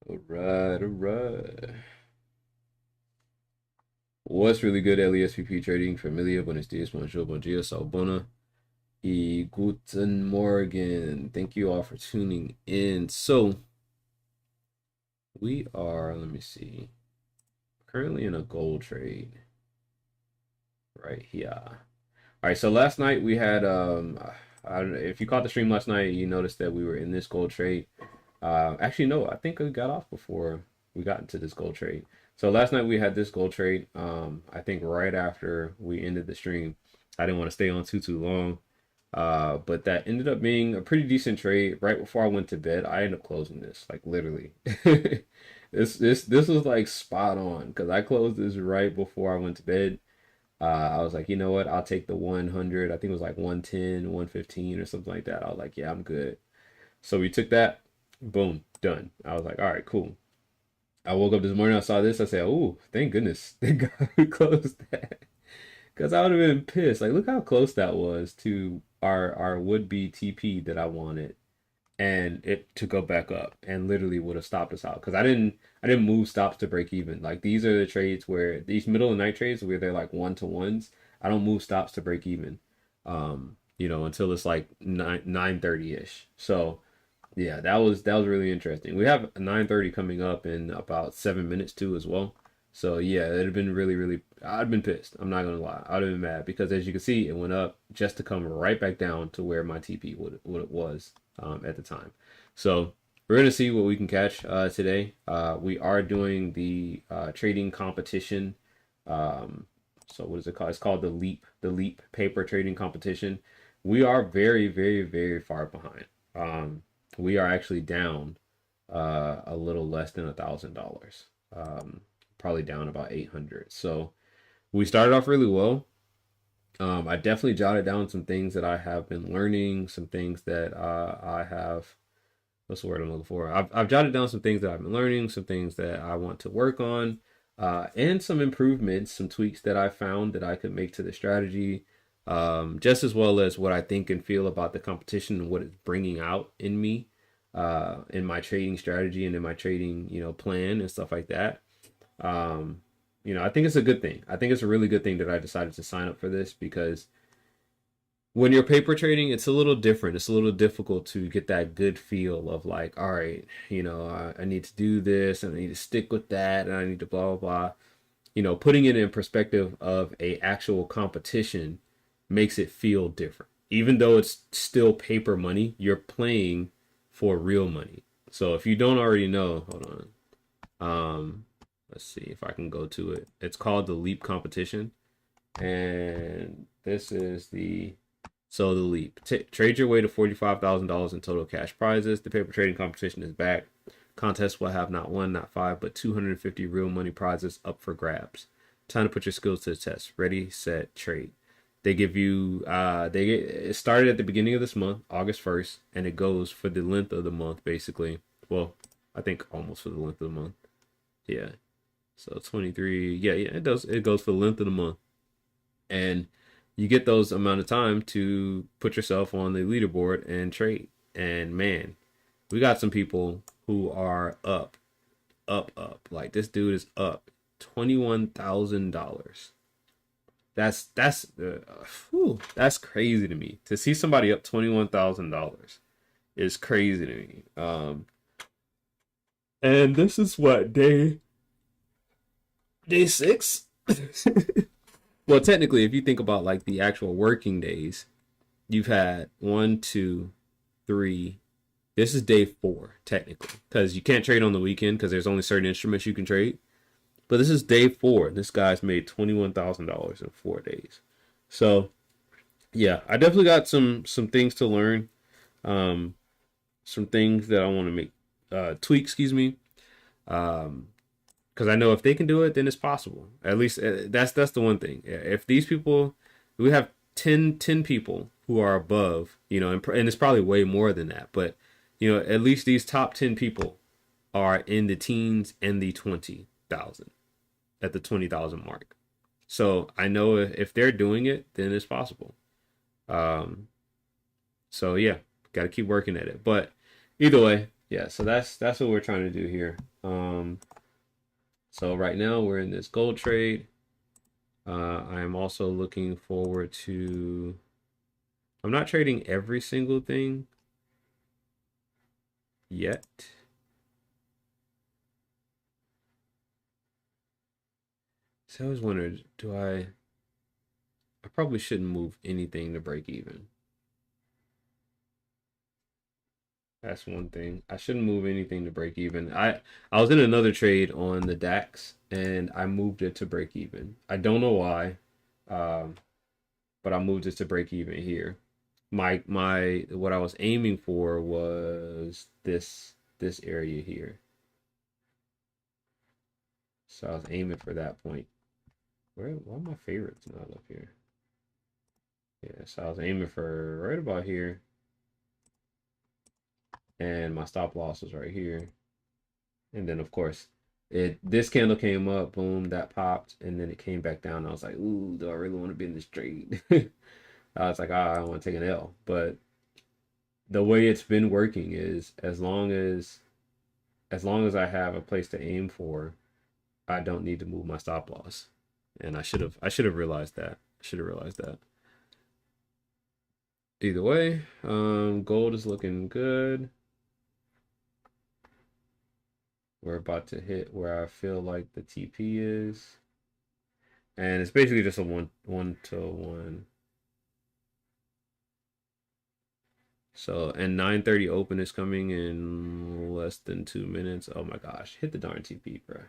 All right, all right. What's really good, LeSBP Trading? Familia, buenos dias, bonjour, bom dia, salbona, y guten Morgen. Thank you all for tuning in. So, we are, let me see, currently in a gold trade right here. All right, so last night we had, I don't know, if you caught the stream last night, you noticed that we were in this gold trade. Actually, no, I think we got off before we got into this gold trade. So last night we had this gold trade. I think right after we ended the stream, I didn't want to stay on too long. But that ended up being a pretty decent trade. Right before I went to bed, I ended up closing this, like literally. This was like spot on because I closed this right before I went to bed. I was like, you know what? I'll take the 100. I think it was like 110, 115 or something like that. I was like, yeah, I'm good. So we took that, boom, done. I was like, all right, cool. I woke up this morning, I saw this, I said, oh, thank goodness, thank God we closed that. Because I would have been pissed. Like, look how close that was to our would be TP that I wanted, and it to go back up and literally would have stopped us out. Because I didn't move stops to break even. Like these are the trades where these middle of the night trades where they're like 1-to-1s. I don't move stops to break even. Until it's like 9:30 ish. So yeah, that was really interesting. We have a 9:30 coming up in about 7 minutes too as well. So yeah, it'd have been really, really. I'd been pissed. I'm not gonna lie. I'd have been mad because as you can see, it went up just to come right back down to where my TP would what it was at the time. So we're gonna see what we can catch today. We are doing the trading competition. Um, so what is it called? It's called the Leap paper trading competition. We are very, very, very far behind. We are actually down a little less than $1,000. Probably down about 800. So we started off really well. I definitely jotted down some things that I have been learning, some things that I have. What's the word I'm looking for? I've jotted down some things that I've been learning, some things that I want to work on, and some improvements, some tweaks that I found that I could make to the strategy, just as well as what I think and feel about the competition and what it's bringing out in me, in my trading strategy and in my trading, plan and stuff like that. Um, I think it's a good thing. I think it's a really good thing that I decided to sign up for this because when you're paper trading, it's a little different. It's a little difficult to get that good feel of like, all right, I need to do this and I need to stick with that and I need to blah, blah, blah. Putting it in perspective of a actual competition makes it feel different. Even though it's still paper money, you're playing for real money. So if you don't already know, hold on. Let's see if I can go to it. It's called the Leap competition. And this is the Leap. Trade your way to $45,000 in total cash prizes. The paper trading competition is back. Contest will have not one, not five, but 250 real money prizes up for grabs. Time to put your skills to the test. Ready, set, trade. They give you it started at the beginning of this month, August 1st, and it goes for the length of the month basically. Well, I think almost for the length of the month. Yeah. So 23, yeah, it does. It goes for the length of the month. And you get those amount of time to put yourself on the leaderboard and trade. And man, we got some people who are up. Like this dude is up $21,000. That's crazy to me. To see somebody up $21,000 is crazy to me. And this is what day six. Well, technically, if you think about like the actual working days, you've had one, two, three. This is day four, technically, because you can't trade on the weekend because there's only certain instruments you can trade. But this is day four. This guy's made $21,000 in 4 days. So yeah, I definitely got some things to learn. Um, some things that I want to make tweak. Excuse me. Um, because I know if they can do it, then it's possible. At least that's the one thing. If these people, we have 10 people who are above, and it's probably way more than that, but at least these top 10 people are in the teens and the 20,000 at the 20,000 mark. So I know if they're doing it, then it's possible. Um, so yeah, got to keep working at it. But either way, Yeah, so that's what we're trying to do here. So right now we're in this gold trade. I am also looking forward to. I'm not trading every single thing yet. So I always wondered, do I? I probably shouldn't move anything to break even. That's one thing. I shouldn't move anything to break even. I was in another trade on the DAX and I moved it to break even. I don't know why, um, but I moved it to break even here. My what I was aiming for was this area here. So I was aiming for that point. Why are my favorites not up here? Yeah, so I was aiming for right about here, and my stop loss was right here. And then of course, this candle came up, boom, that popped, and then it came back down. I was like, ooh, do I really want to be in this trade? I was like, ah, I want to take an L. But the way it's been working is as long as I have a place to aim for, I don't need to move my stop loss. And I should have realized that. I should have realized that. Either way, gold is looking good. We're about to hit where I feel like the TP is. And it's basically just a one to one. So, and 9:30 open is coming in less than 2 minutes. Oh my gosh, hit the darn TP, bro.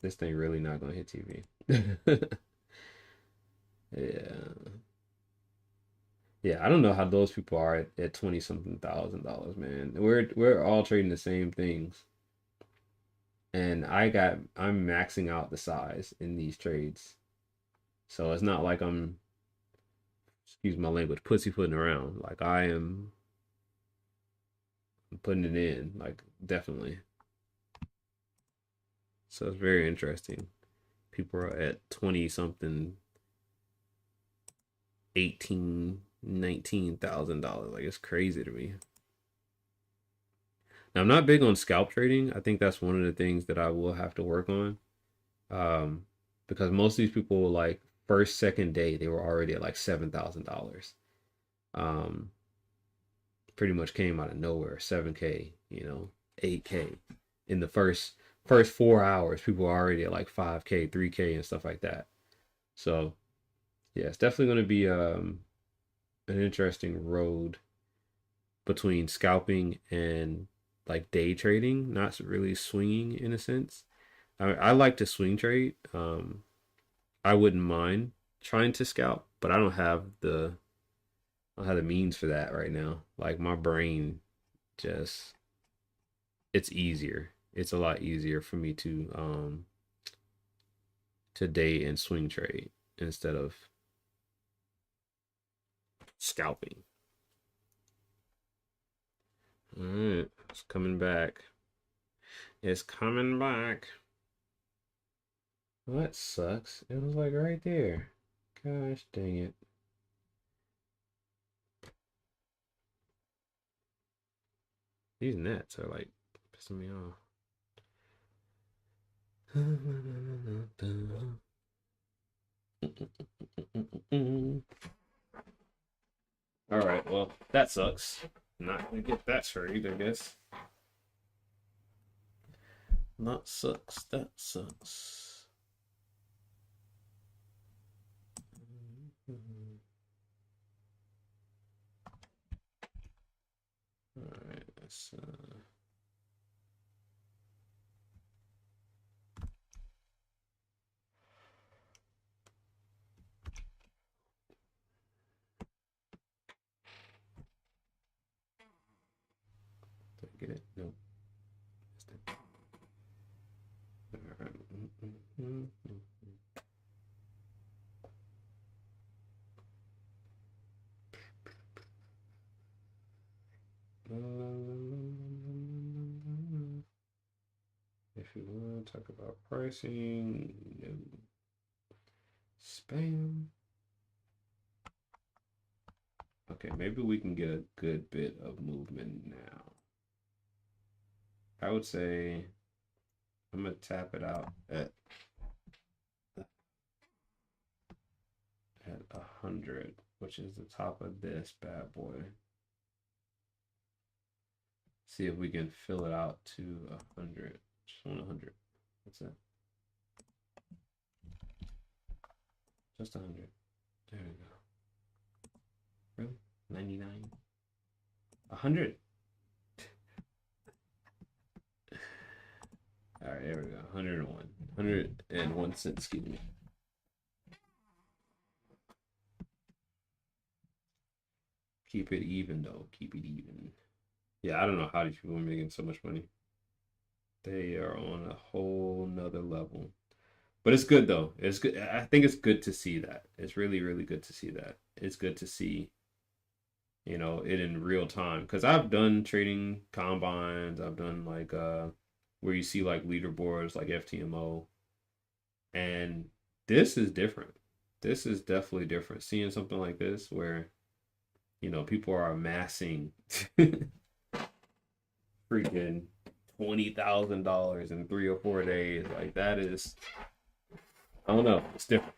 This thing really not gonna hit TV. Yeah. Yeah, I don't know how those people are at 20 something $1,000, man. We're all trading the same things. And I'm maxing out the size in these trades. So it's not like I'm, excuse my language, pussyfooting around. Like I am putting it in, like definitely. So it's very interesting. People are at 20 something, 18, $19,000. Like it's crazy to me. Now I'm not big on scalp trading. I think that's one of the things that I will have to work on. Um, because most of these people like first, second day, they were already at like $7,000. Um, Pretty much came out of nowhere. 7K, 8K. In the first 4 hours, people are already at like 5K, 3K, and stuff like that. So yeah, it's definitely going to be an interesting road between scalping and like day trading, not really swinging in a sense. I like to swing trade. I wouldn't mind trying to scalp, but I don't have the means for that right now. Like my brain just it's easier. It's a lot easier for me to day and swing trade instead of scalping. All right, it's coming back. It's coming back. Well, that sucks. It was like right there. Gosh dang it. These nets are like pissing me off. All right, well, that sucks. Not gonna get that trade, I guess. That sucks. That sucks. All right, let's did I get it? Nope. All right. If you want to talk about pricing, no. Spam. Okay, maybe we can get a good bit of movement now. I would say I'm gonna tap it out at 100, which is the top of this bad boy. See if we can fill it out to 100. Just want 100. That's it. Just 100. There we go. Really? 99? 100. All right, there we go. 101. 101 cents, excuse me. Keep it even, though. Keep it even. Yeah, I don't know how these people are making so much money. They are on a whole nother level. But it's good, though. It's good. I think it's good to see that. It's really, really good to see that. It's good to see, you know, it in real time. Because I've done trading combines. I've done like where you see like leaderboards like FTMO. And this is different. This is definitely different. Seeing something like this where, you know, people are amassing freaking $20,000 in 3 or 4 days. Like that is, I don't know, it's different.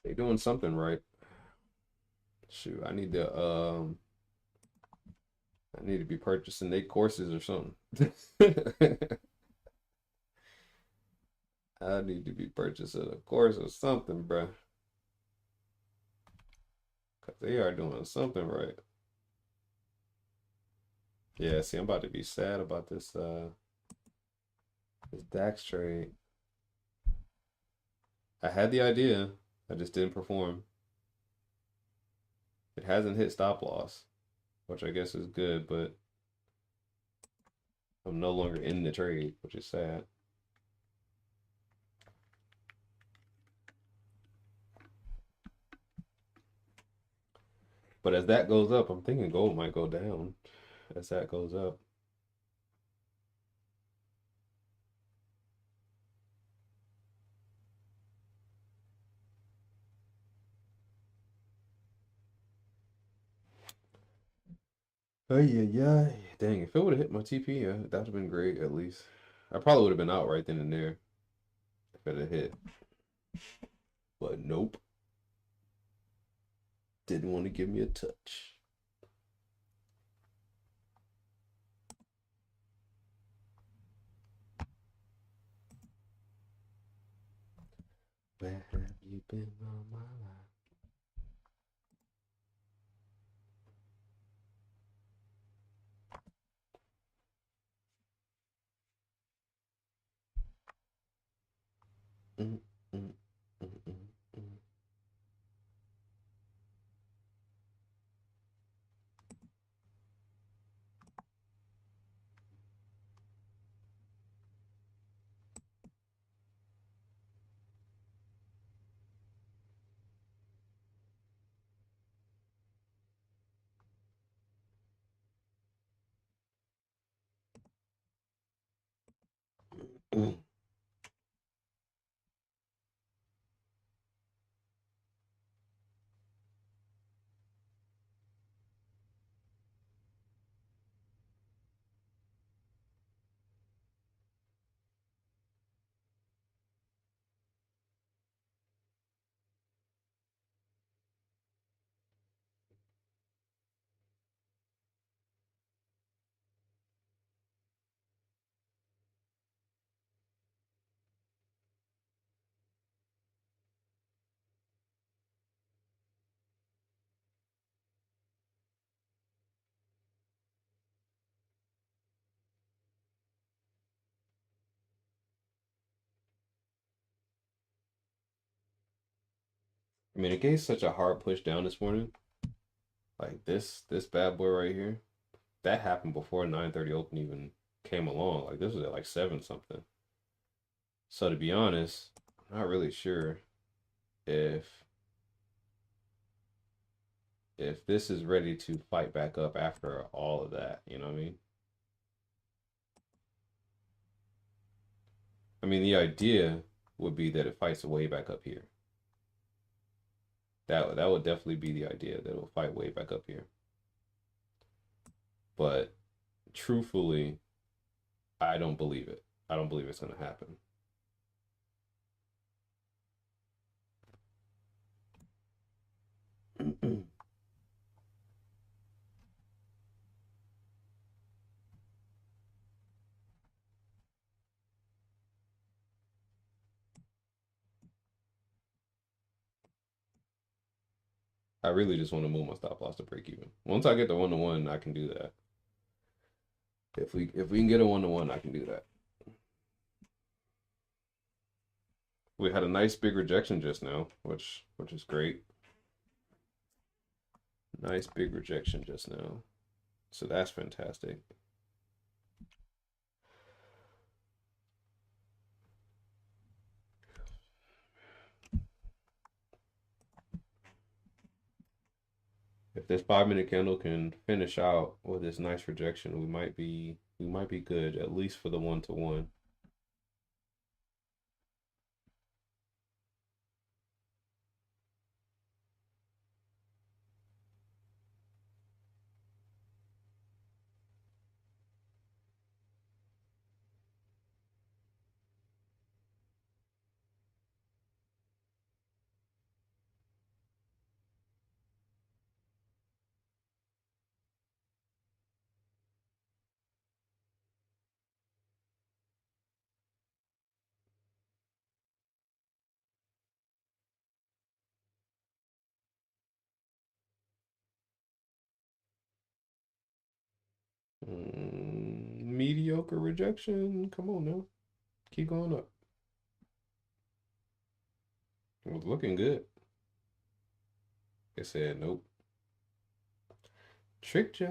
They doing something right. Shoot, I need to be purchasing their courses or something. I need to be purchasing a course or something, bruh. Cause they are doing something right. Yeah, see, I'm about to be sad about this this DAX trade. I had the idea, I just didn't perform. It hasn't hit stop loss, which I guess is good, but I'm no longer in the trade, which is sad. But as that goes up, I'm thinking gold might go down as that goes up. Oh yeah, yeah. Dang, if it would have hit my TP, that would have been great at least. I probably would have been out right then and there if it had hit. But nope. Didn't want to give me a touch. Where have you been all my life? Mm, mm, mm, mm, mm. Mm. I mean, it gave such a hard push down this morning. Like this bad boy right here. That happened before 9:30 open even came along. Like this was at like 7 something. So to be honest, I'm not really sure if if this is ready to fight back up after all of that, you know what I mean? I mean, the idea would be that it fights way back up here. That would definitely be the idea that it will fight way back up here. But truthfully, I don't believe it. I don't believe it's going to happen. I really just want to move my stop loss to break even. Once I get the 1-to-1, I can do that. If we can get a 1-to-1, I can do that. We had a nice big rejection just now, which is great. Nice big rejection just now. So that's fantastic. If this 5-minute candle can finish out with this nice rejection, we might be good, at least for the 1-to-1. Mediocre rejection. Come on now. Keep going up. It was looking good. They said nope. Tricked ya.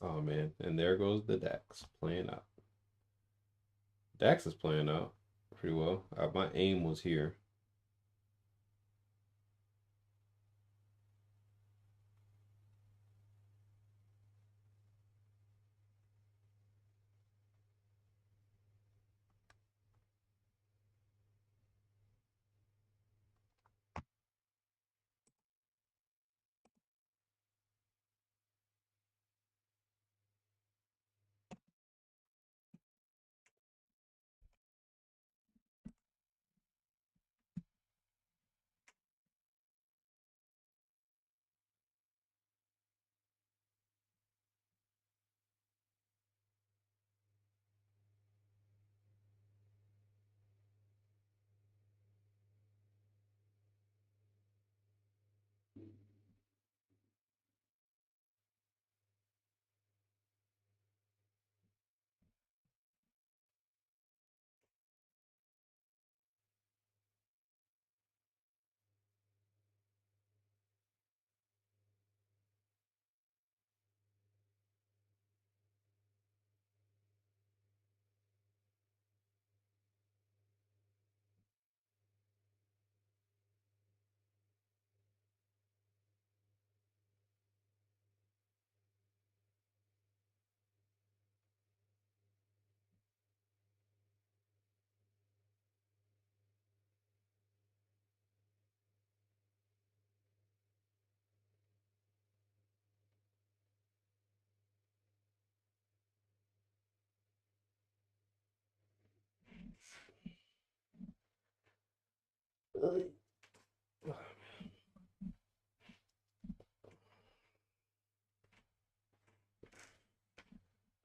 Oh man, and there goes the DAX playing out. DAX is playing out pretty well. My aim was here.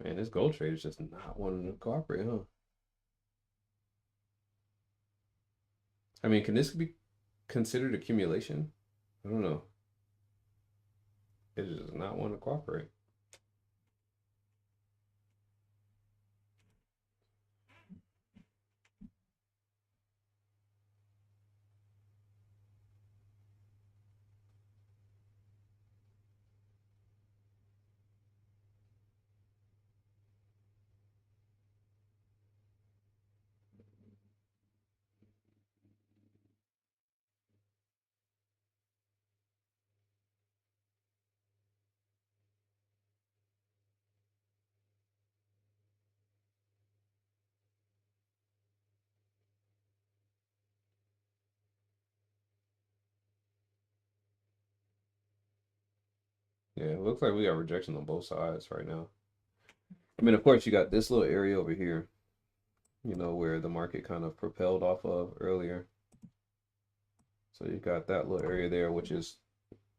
Man, this gold trade is just not wanting to cooperate, huh? I mean, can this be considered accumulation? I don't know. It does not want to cooperate. Yeah, it looks like we got rejection on both sides right now. I mean, of course, you got this little area over here, you know, where the market kind of propelled off of earlier. So you got that little area there, which is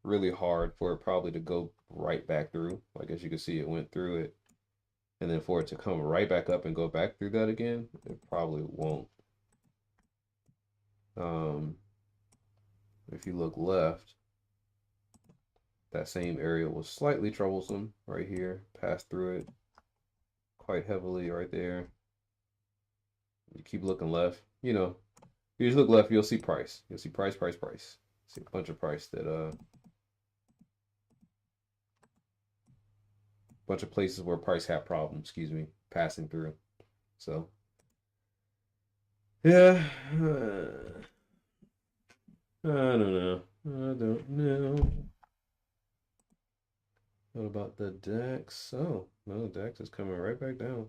really hard for it probably to go right back through. Like as you can see, it went through it. And then for it to come right back up and go back through that again, it probably won't. Um, if you look left, that same area was slightly troublesome right here. Passed through it quite heavily right there. You keep looking left, you know, you just look left, you'll see price. You'll see price, price, price. See a bunch of price that bunch of places where price had problems, excuse me, passing through. So yeah, I don't know. I don't know. What about the DAX? Oh, no, the DAX is coming right back down.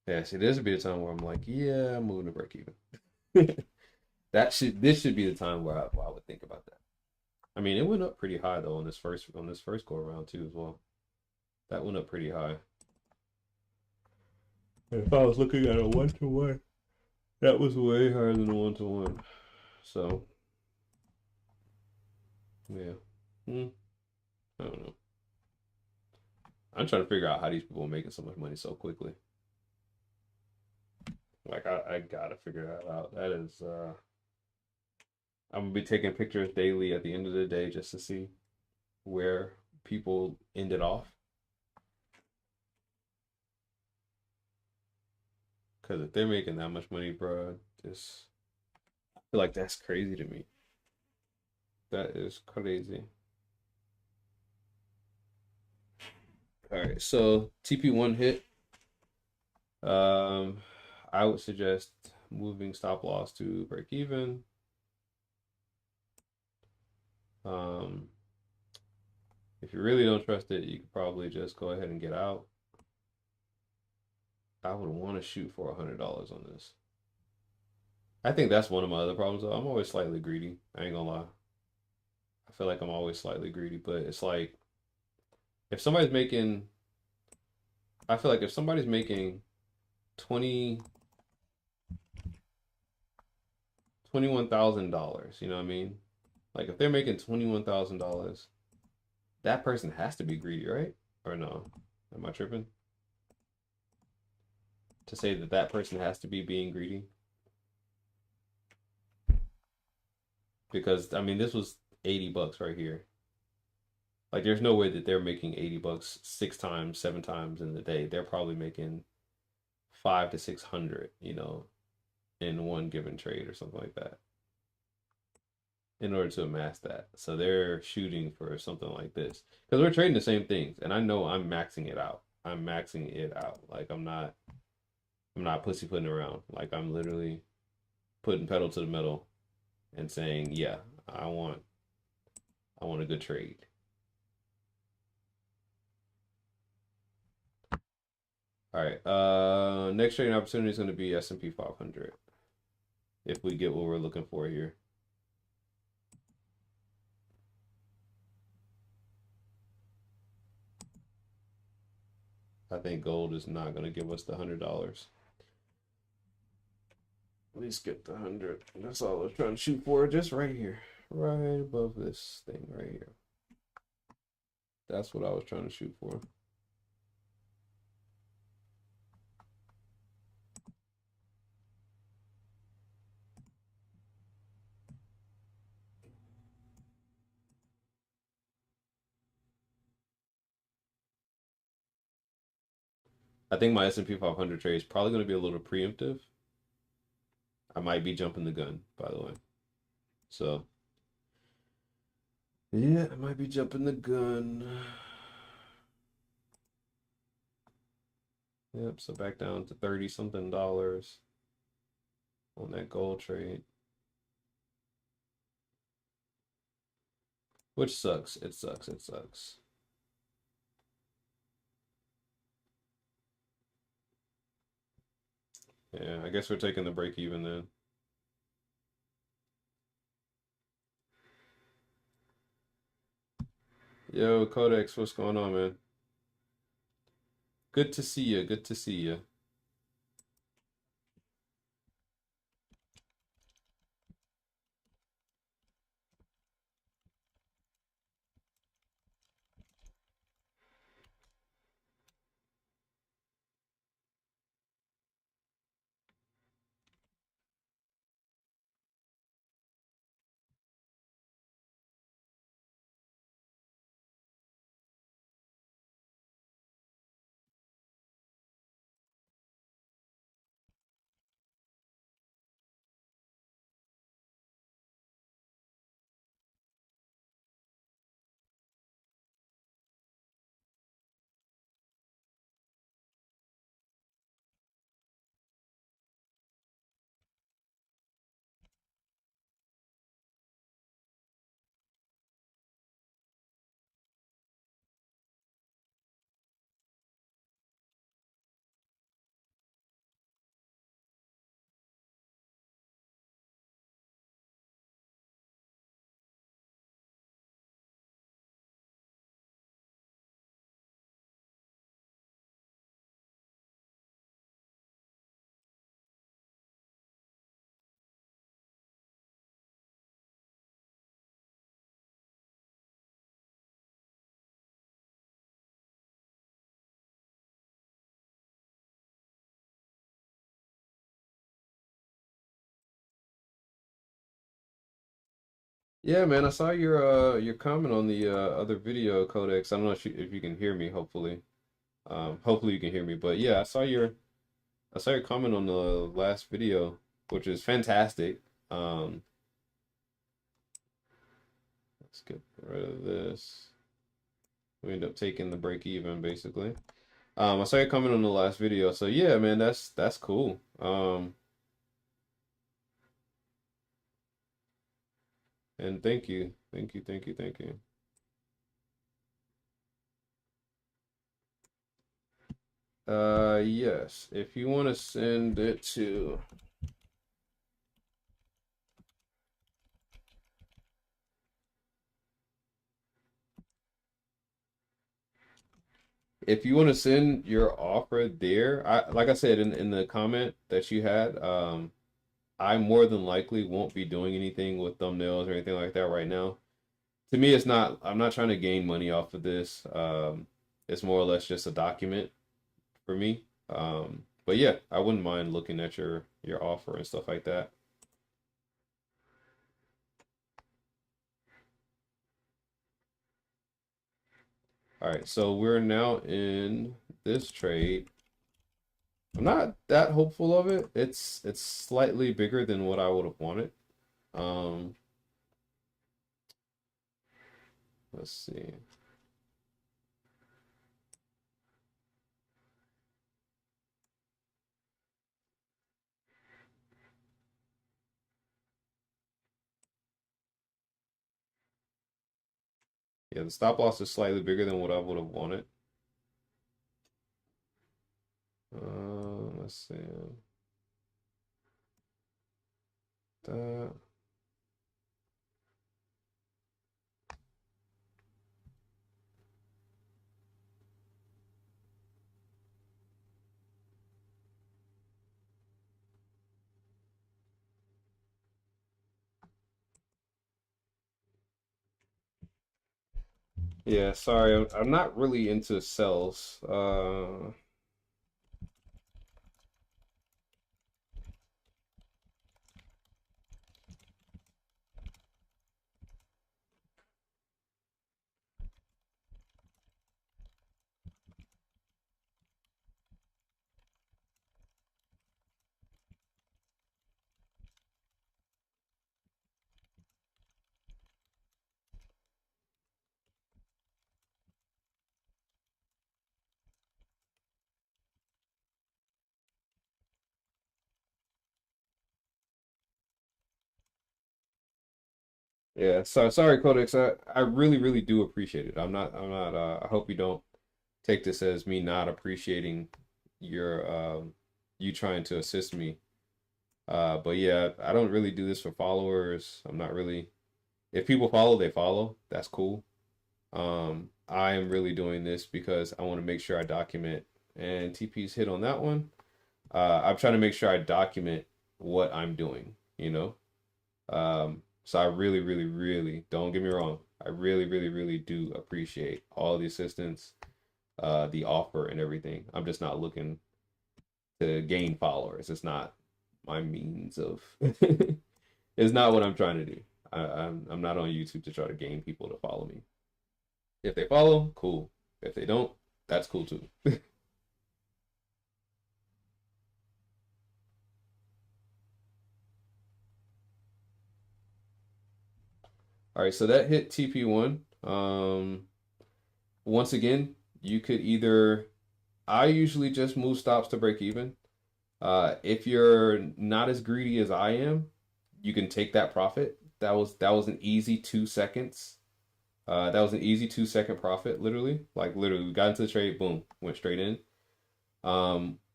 Yeah, see, this would be the time where I'm like, yeah, I'm moving to break even. This should be the time where I would think about that. I mean, it went up pretty high though on this first go around too as well. That went up pretty high. If I was looking at a 1-to-1, that was way higher than a 1-to-1. So yeah, I don't know. I'm trying to figure out how these people are making so much money so quickly. Like I gotta figure that out. That is I'm gonna be taking pictures daily at the end of the day just to see where people ended off. Because if they're making that much money, bro, just I feel like that's crazy to me. That is crazy. All right, so TP1 hit. Um, I would suggest moving stop loss to break even. Um, if you really don't trust it, you could probably just go ahead and get out. I would want to shoot for $100 on this. I think that's one of my other problems though. I'm always slightly greedy. I ain't gonna lie. I feel like I'm always slightly greedy, but it's like if somebody's making I feel like if somebody's making 20 $21,000, you know what I mean? Like if they're making $21,000, that person has to be greedy, right? Or no? Am I tripping? To say that that person has to be being greedy? Because I mean, this was 80 bucks right here. Like there's no way that they're making 80 bucks 6 times, 7 times in the day. They're probably making 5 to 600, you know, in one given trade or something like that in order to amass that. So they're shooting for something like this because we're trading the same things, and I know I'm maxing it out. I'm maxing it out. Like I'm not pussyfooting around. Like I'm literally putting pedal to the metal and saying, yeah, I want I want a good trade. All right. Next trading opportunity is going to be S&P 500 if we get what we're looking for here. I think gold is not going to give us the $100. At least get the 100. That's all I was trying to shoot for. Just right here. Right above this thing right here. That's what I was trying to shoot for. I think my S&P 500 trade is probably going to be a little preemptive. I might be jumping the gun, by the way. So, yeah, I might be jumping the gun. Yep, so back down to 30 something dollars on that gold trade. Which sucks. It sucks. It sucks. Yeah, I guess we're taking the break even then. Yo, Codex, what's going on, man? Good to see you. Good to see you. Yeah, man, I saw your comment on the other video, Codex. I don't know if you can hear me, hopefully. Hopefully you can hear me. But yeah, I saw your comment on the last video, which is fantastic. Um, let's get rid of this. We end up taking the break even basically. I saw your comment on the last video. So yeah, man, that's cool. And thank you. Thank you, thank you, thank you. Yes, if you want to send it to if you want to send your offer there, I like I said in the comment that you had, I more than likely won't be doing anything with thumbnails or anything like that right now. To me, it's not, I'm not trying to gain money off of this. It's more or less just a document for me. But yeah, I wouldn't mind looking at your offer and stuff like that. All right, so we're now in this trade. I'm not that hopeful of it. It's slightly bigger than what I would have wanted. Um, let's see. Yeah, the stop loss is slightly bigger than what I would have wanted. Let's see. That. Yeah, sorry, I'm not really into sells. Yeah, so sorry, Codex. I really, really do appreciate it. I'm not I hope you don't take this as me not appreciating your you trying to assist me. But yeah, I don't really do this for followers. I'm not really, if people follow, they follow. That's cool. I am really doing this because I want to make sure I document, and TP's hit on that one. I'm trying to make sure I document what I'm doing, you know? So I really, really, really, don't get me wrong. I really, really, really do appreciate all the assistance, the offer and everything. I'm just not looking to gain followers. It's not my means of, it's not what I'm trying to do. I'm not on YouTube to try to gain people to follow me. If they follow, cool. If they don't, that's cool too. All right, so that hit TP1. Once again, you could either, I usually just move stops to break even. If you're not as greedy as I am, you can take that profit. That was an easy 2 seconds. That was an easy 2 second profit, literally. Like literally, we got into the trade, boom, went straight in.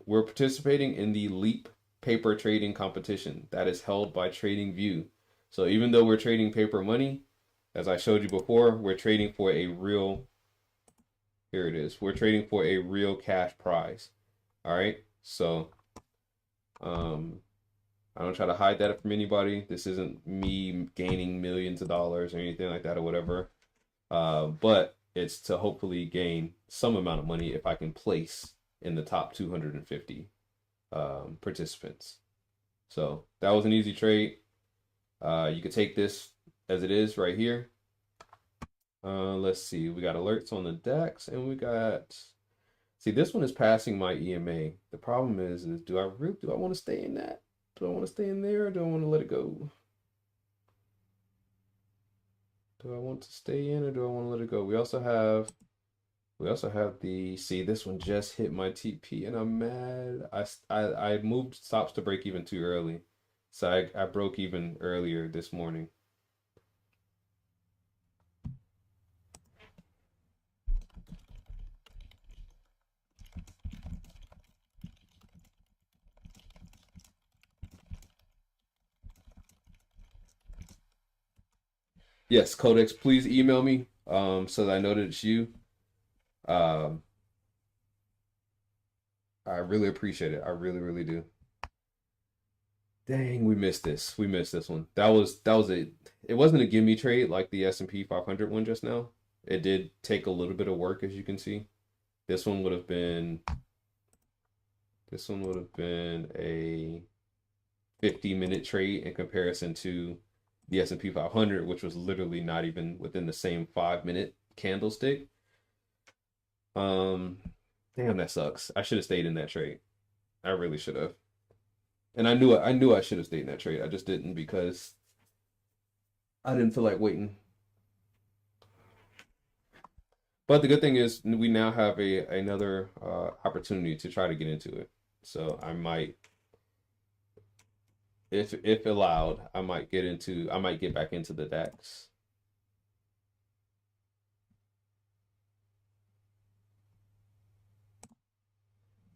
We're participating in the Leap paper trading competition that is held by TradingView. So even though we're trading paper money, as I showed you before, we're trading for a real, here it is. We're trading for a real cash prize. All right. So um I don't try to hide that from anybody. This isn't me gaining millions of dollars or anything like that or whatever. But it's to hopefully gain some amount of money if I can place in the top 250 participants. So that was an easy trade. You could take this as it is right here. Let's see. We got alerts on the DEX, and we got. See, this one is passing my EMA. The problem is do I want to stay in that? Do I want to stay in there, or do I want to let it go? Do I want to stay in, or do I want to let it go? We also have the, see, this one just hit my TP and I'm mad. I moved stops to break even too early. So I broke even earlier this morning. Yes, Codex, please email me so that I know that it's you. Um, I really appreciate it. I really, really do. Dang, we missed this. We missed this one. That was a, it wasn't a gimme trade like the S&P 500 one just now. It did take a little bit of work, as you can see. This one would have been this one would have been a 50-minute trade in comparison to the S&P 500, which was literally not even within the same 5-minute candlestick. Um, damn, that sucks. I should have stayed in that trade. I really should have. And I knew I should have stayed in that trade. I just didn't because I didn't feel like waiting. But the good thing is we now have a another opportunity to try to get into it. So I might, if allowed, I might get back into the DAX.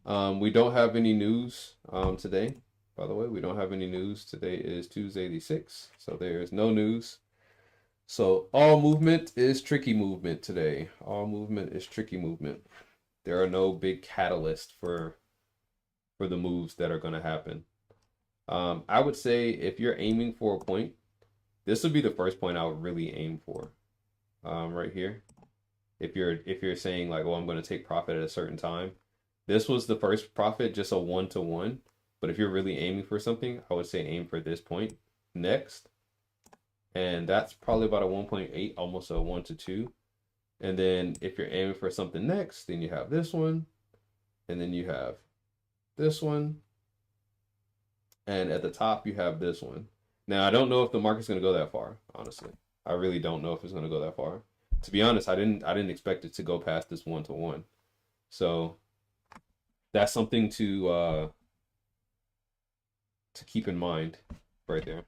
We don't have any news today. By the way, we don't have any news. Today is Tuesday the 6th, so there is no news. So all movement is tricky movement today. All movement is tricky movement. There are no big catalysts for the moves that are going to happen. I would say if you're aiming for a point, this would be the first point I would really aim for. Right here. If you're saying like, oh, I'm going to take profit at a certain time, this was the first profit, just a 1-to-1. But if you're really aiming for something, I would say aim for this point next, and that's probably about a 1.8, almost a 1-to-2. And then if you're aiming for something next, then you have this one, and then you have this one, and at the top you have this one. Now I don't know if the market's going to go that far, honestly. I really don't know if it's going to go that far. To be honest, I didn't expect it to go past this 1-to-1. So that's something to keep in mind right there.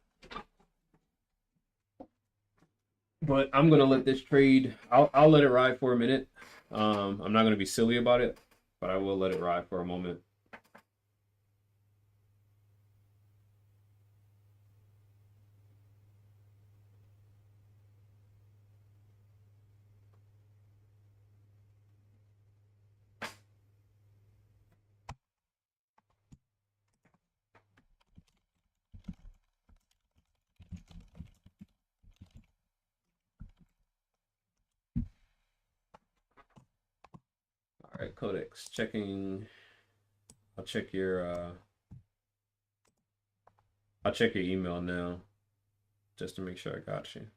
But I'm gonna let this trade. I'll let it ride for a minute. I'm not gonna be silly about it, but I will let it ride for a moment. All right, Codex checking. I'll check your uh, I'll check your email now, just to make sure I got you.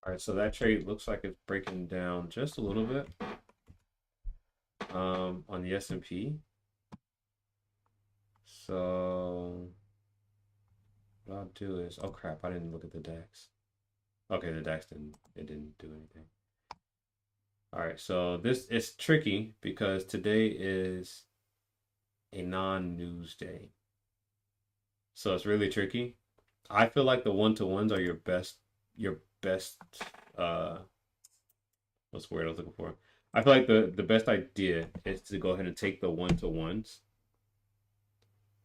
All right, so that trade looks like it's breaking down just a little bit on the S&P. So what I'll do is, oh crap, I didn't look at the DAX. Okay, the DAX didn't do anything. All right, so this is tricky because today is a non-news day. So it's really tricky. I feel like the 1-to-1s are your best uh what's the word I was looking for? I feel like the best idea is to go ahead and take the 1-to-1s.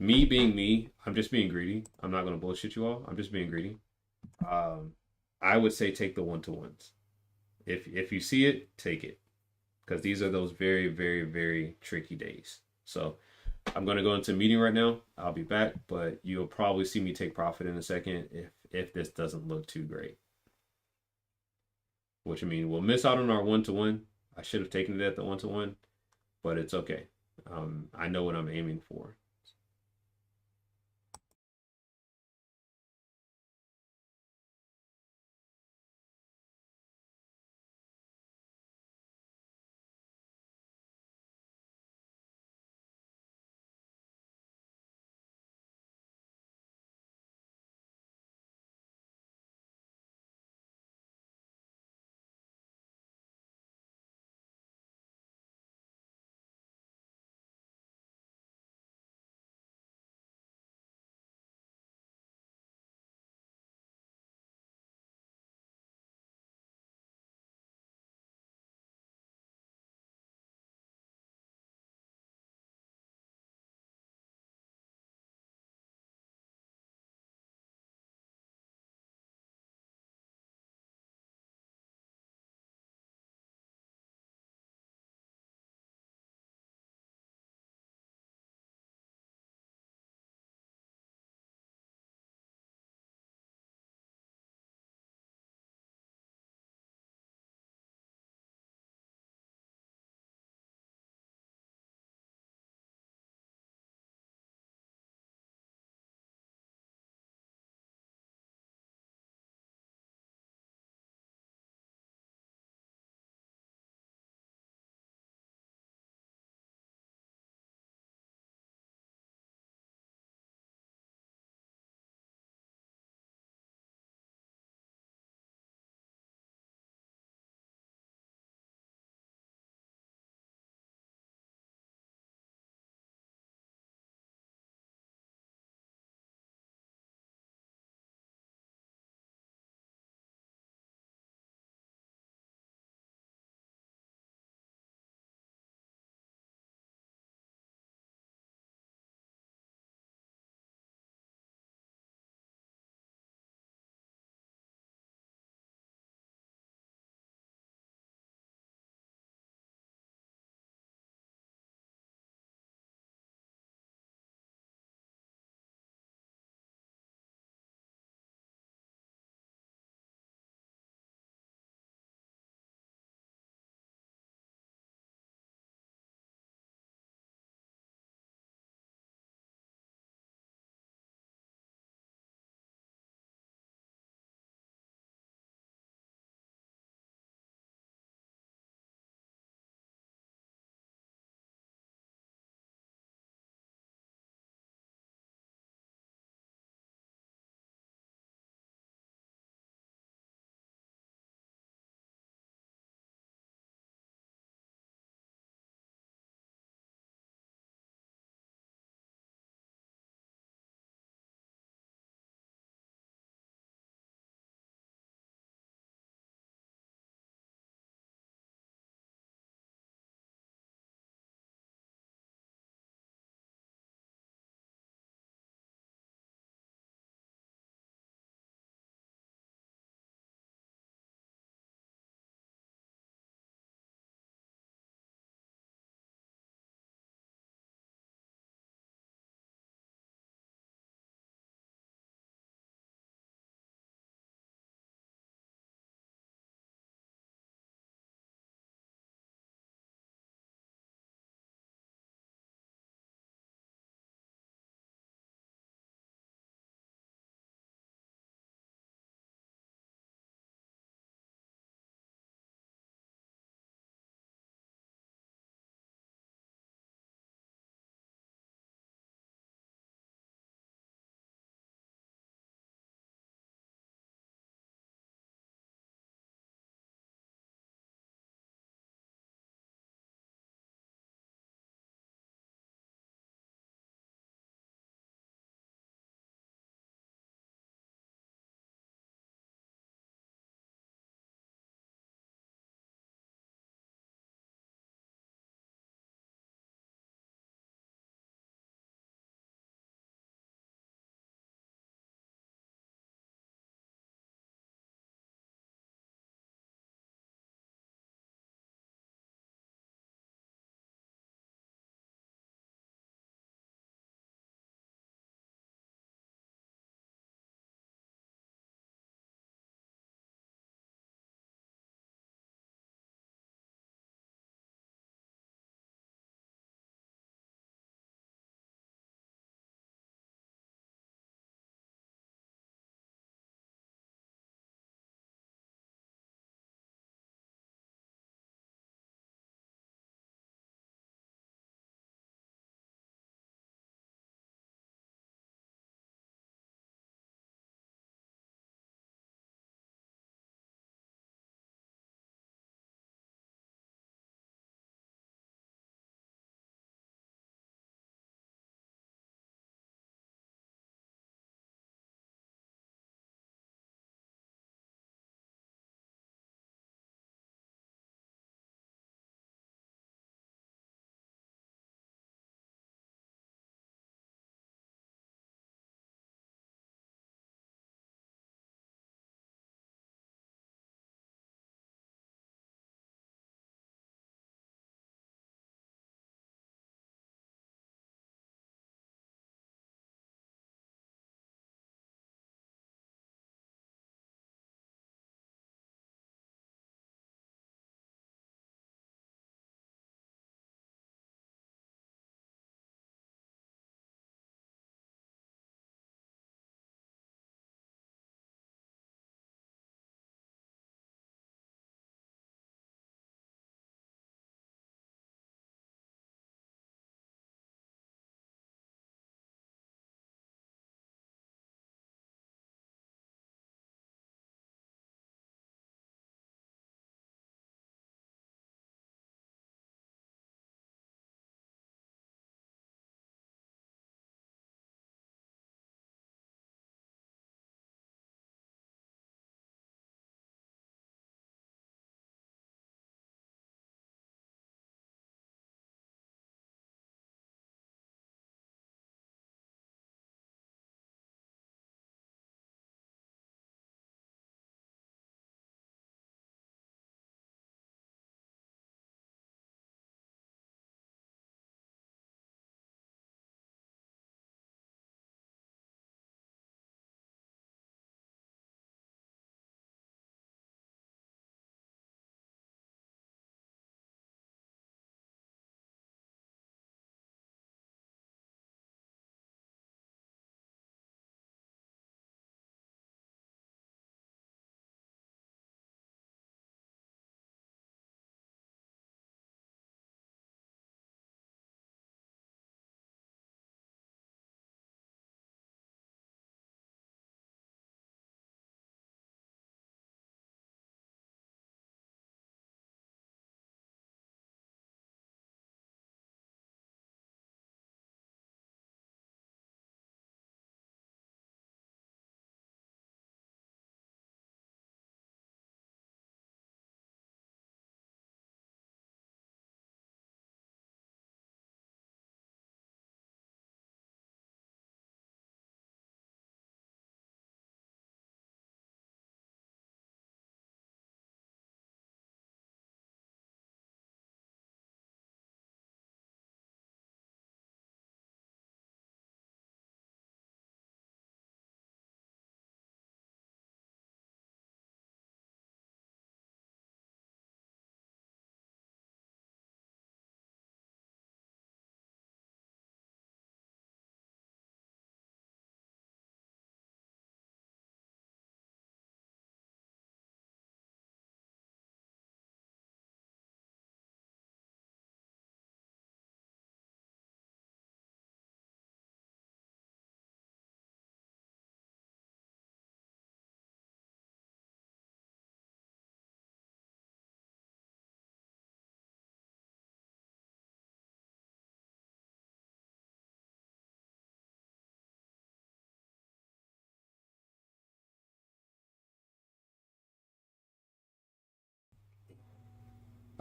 Me being me, I'm just being greedy. I'm not gonna bullshit you all. I'm just being greedy. Um, I would say take the 1-to-1s. If you see it, take it. Because these are those very, very, very tricky days. So I'm gonna go into a meeting right now. I'll be back, but you'll probably see me take profit in a second if this doesn't look too great. Which I mean, we'll miss out on our 1-to-1. I should have taken it at the 1-to-1, but it's okay. I know what I'm aiming for.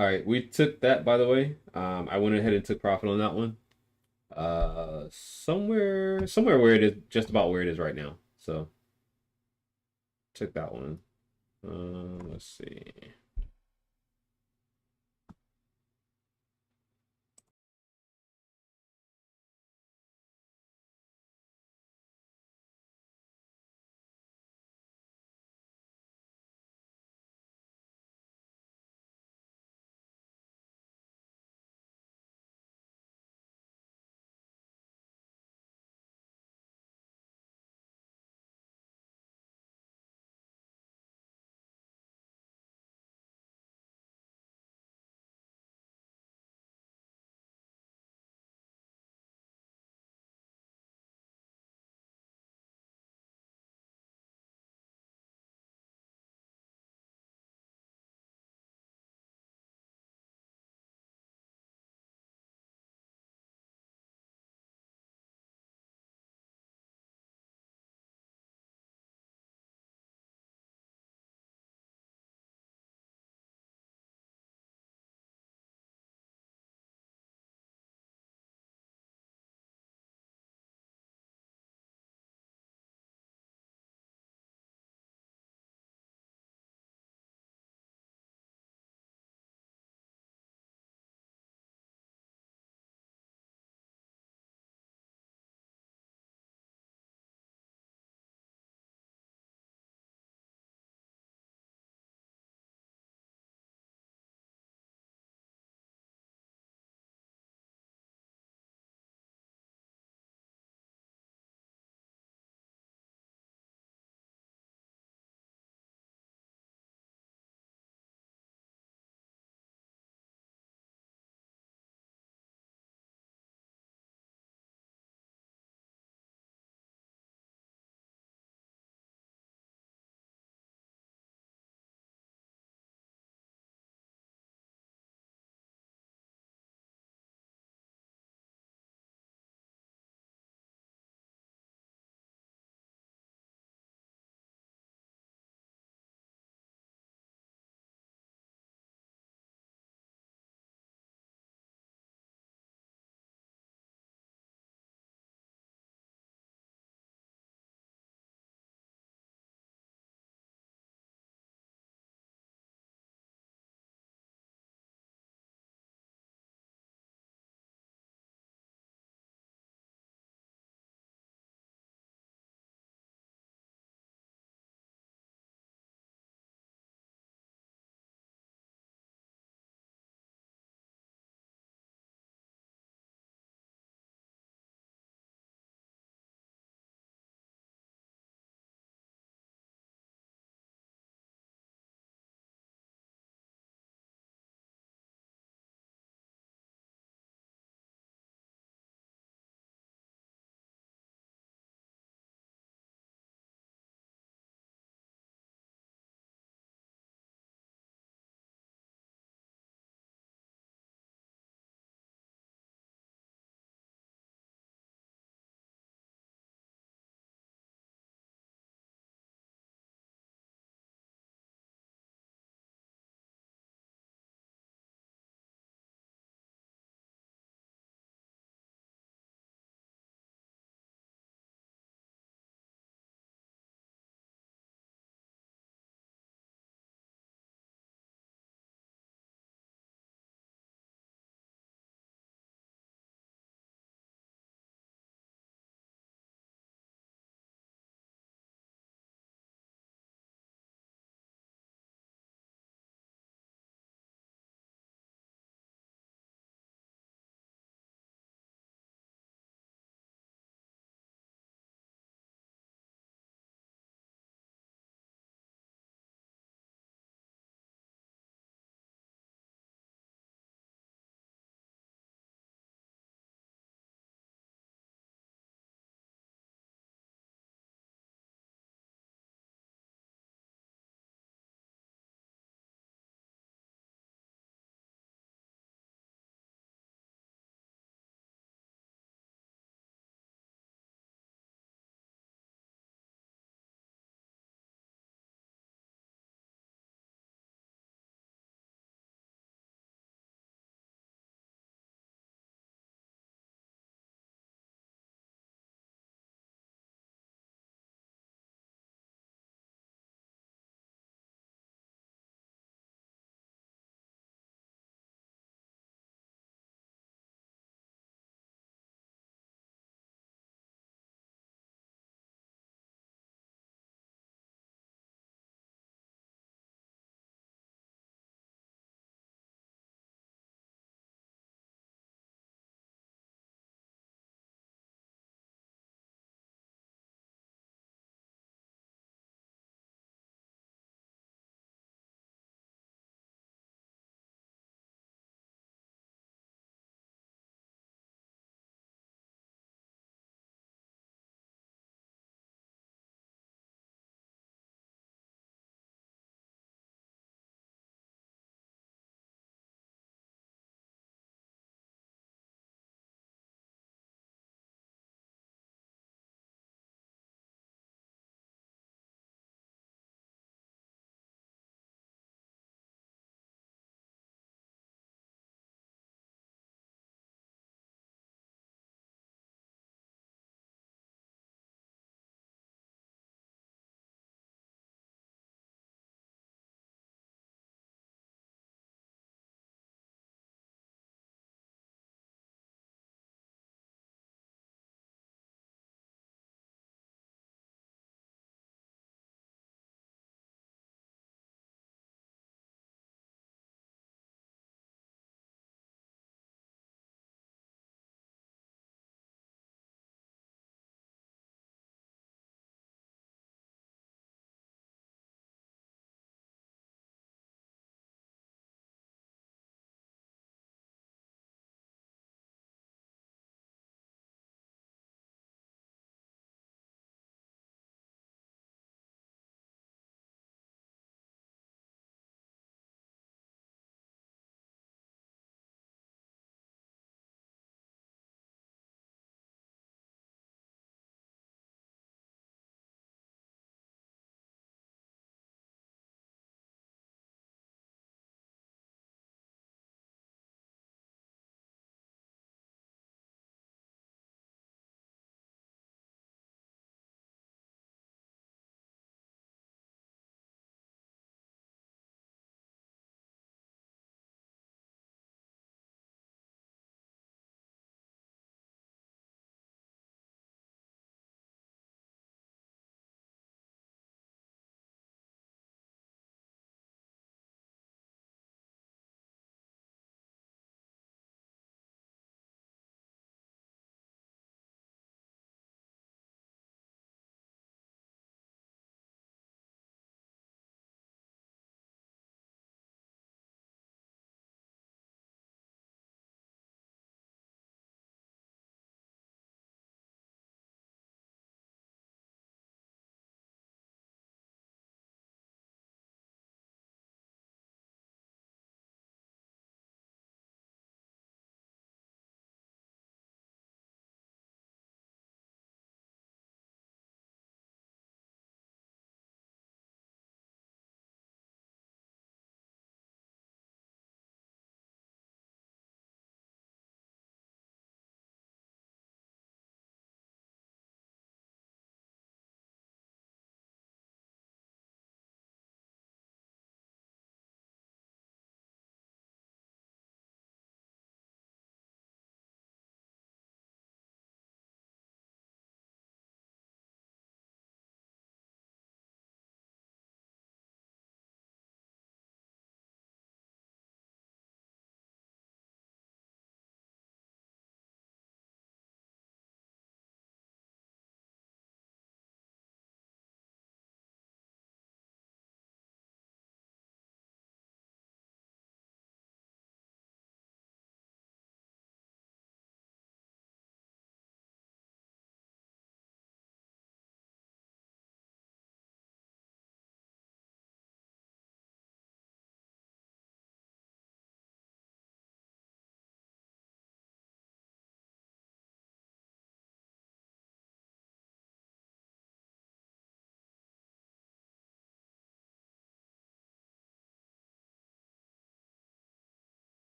All right, we took that, by the way. I went ahead and took profit on that one. Somewhere where it is, just about where it is right now. So took that one. Let's see.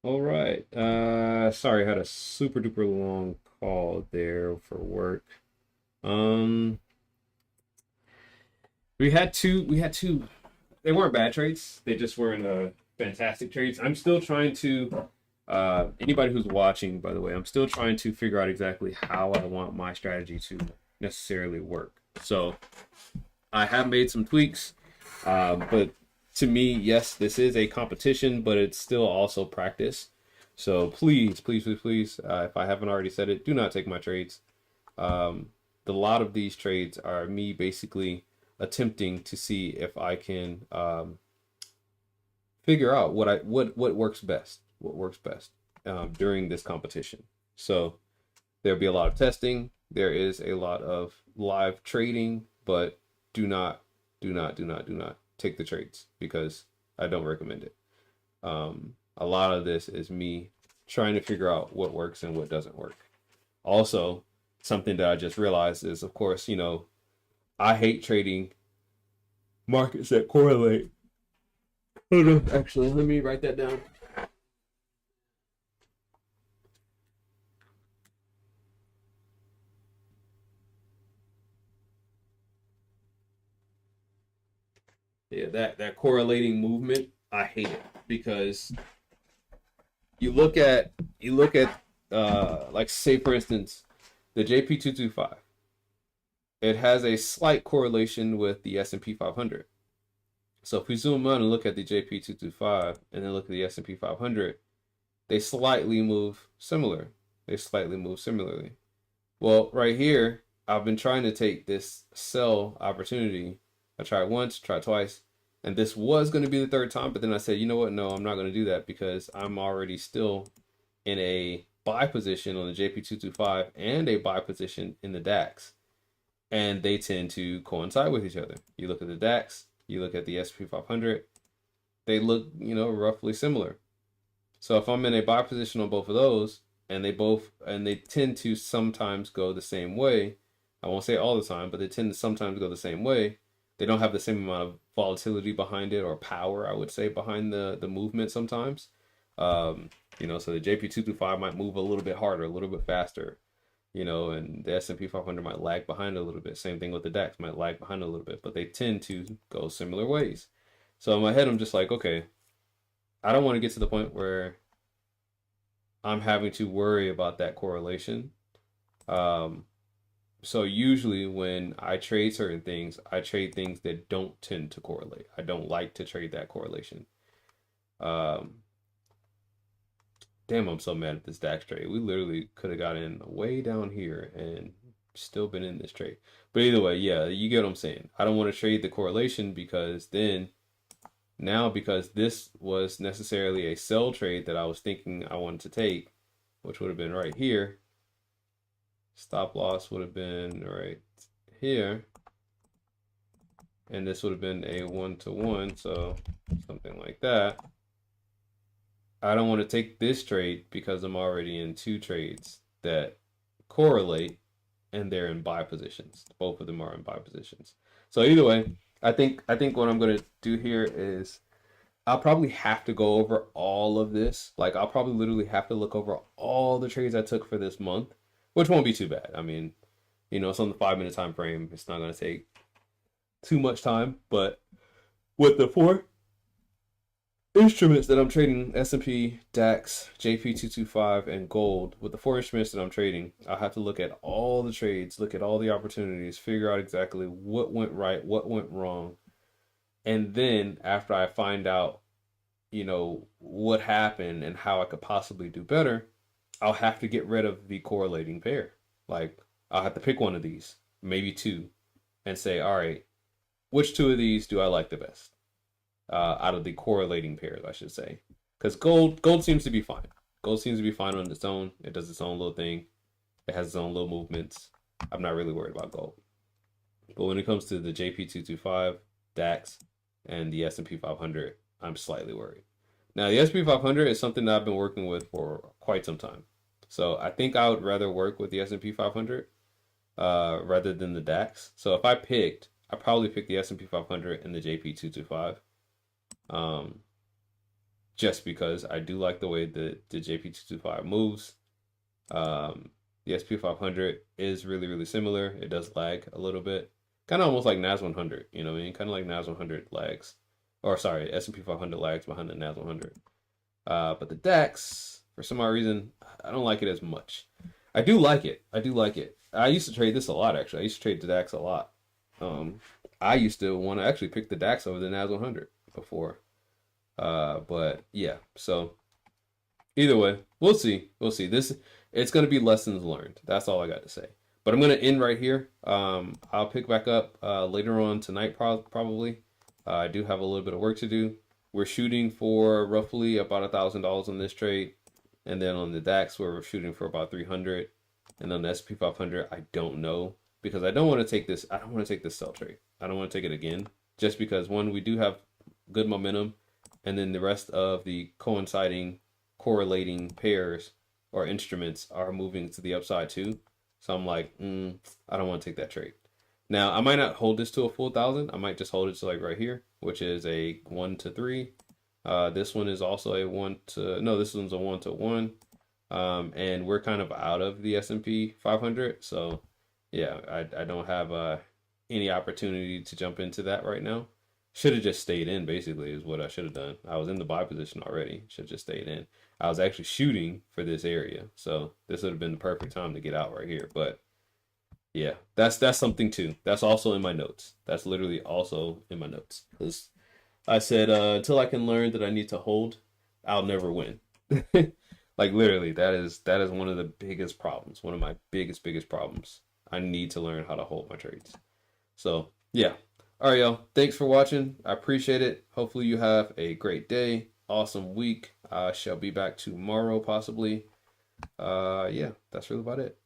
All right. Sorry, I had a super duper long call there for work. Um, we had two. They weren't bad trades. They just weren't fantastic trades. I'm still trying to. Anybody who's watching, by the way, I'm still trying to figure out exactly how I want my strategy to necessarily work. So I have made some tweaks, but to me, yes, this is a competition, but it's still also practice. So please, please, please, please, if I haven't already said it, do not take my trades. A lot of these trades are me basically attempting to see if I can figure out what works best, during this competition. So there'll be a lot of testing. There is a lot of live trading, but do not, do not take the trades because I don't recommend it. A lot of this is me trying to figure out what works and what doesn't work. Also, something that I just realized is, of course, I hate trading markets that correlate. Hold on. Actually, let me write that down. Yeah, that correlating movement, I hate it because you look at like say for instance the JP225. It has a slight correlation with the S&P 500. So if we zoom out and look at the JP225 and then look at the S&P 500, they slightly move similar. They slightly move similarly. Well, right here, I've been trying to take this sell opportunity. I tried once, tried twice, and this was going to be the third time, but then I said, you know what? No, I'm not going to do that because I'm already still in a buy position on the JP225 and a buy position in the DAX, and they tend to coincide with each other. You look at the DAX, you look at the S&P 500, they look, roughly similar. So if I'm in a buy position on both of those, and they tend to sometimes go the same way. I won't say all the time, but they tend to sometimes go the same way. They don't have the same amount of volatility behind it or power, I would say, behind the movement sometimes. Um, so the JP225 might move a little bit harder, a little bit faster, and the S&P 500 might lag behind a little bit. Same thing with the DAX, might lag behind a little bit, but they tend to go similar ways. So in my head, I'm just like, okay, I don't want to get to the point where I'm having to worry about that correlation. Um, so usually when I trade certain things, I trade things that don't tend to correlate. I don't like to trade that correlation. Um, Damn, I'm so mad at this DAX trade. We literally could have got in way down here and still been in this trade. But either way, yeah, you get what I'm saying. I don't want to trade the correlation because then now because this was necessarily a sell trade that I was thinking I wanted to take, which would have been right here. Stop loss would have been right here. And this would have been a 1-to-1, so something like that. I don't want to take this trade because I'm already in two trades that correlate and they're in buy positions. Both of them are in buy positions. So either way, I think what I'm gonna do here is I'll probably have to go over all of this. Like I'll probably literally have to look over all the trades I took for this month, which won't be too bad. I mean, it's on the 5 minute time frame. It's not gonna take too much time, but with the four instruments that I'm trading, S&P, DAX, JP225, and gold, with the four instruments that I'm trading, I'll have to look at all the trades, look at all the opportunities, figure out exactly what went right, what went wrong. And then after I find out, what happened and how I could possibly do better, I'll have to get rid of the correlating pair. Like, I'll have to pick one of these, maybe two, and say, all right, which two of these do I like the best? Out of the correlating pairs, I should say. Because gold seems to be fine. Gold seems to be fine on its own. It does its own little thing. It has its own little movements. I'm not really worried about gold. But when it comes to the JP225, DAX, and the S&P 500, I'm slightly worried. Now, the S&P 500 is something that I've been working with for quite some time. So I think I would rather work with the S&P 500 rather than the DAX. So if I probably pick the S&P 500 and the JP225. just because I do like the way the JP225 moves. The SP 500 is really, really similar. It does lag a little bit. Kind of almost like NAS 100, you know what I mean? Kind of like NAS 100 lags. Or sorry, S&P 500 lags behind the NAS 100. But the DAX, for some odd reason, I don't like it as much. I do like it. I do like it. I used to trade this a lot, actually. I used to trade the DAX a lot. I used to want to actually pick the DAX over the NAS 100 before. But yeah, so either way, we'll see. We'll see. It's going to be lessons learned. That's all I got to say. But I'm going to end right here. I'll pick back up later on tonight, probably. I do have a little bit of work to do. We're shooting for roughly about $1,000 on this trade. And then on the DAX, we're shooting for about 300. And on the SP 500, I don't know. Because I don't want to take this. I don't want to take this sell trade. I don't want to take it again. Just because, one, we do have good momentum. And then the rest of the coinciding, correlating pairs or instruments are moving to the upside too. So I'm like, I don't want to take that trade. Now, I might not hold this to a full 1,000. I might just hold it to like right here, which is a 1 to 3. This one is also a 1 to, no, this one's a 1 to 1. And we're kind of out of the S&P 500. So yeah, I don't have any opportunity to jump into that right now. Should have just stayed in, basically, is what I should have done. I was in the buy position already. Should have just stayed in. I was actually shooting for this area. So this would have been the perfect time to get out right here. But yeah, that's something too. That's also in my notes. That's literally also in my notes. Because I said, until I can learn that I need to hold, I'll never win. Like literally, that is one of the biggest problems. One of my biggest problems. I need to learn how to hold my trades. So yeah. All right, y'all. Thanks for watching. I appreciate it. Hopefully you have a great day. Awesome week. I shall be back tomorrow, possibly. Yeah, that's really about it.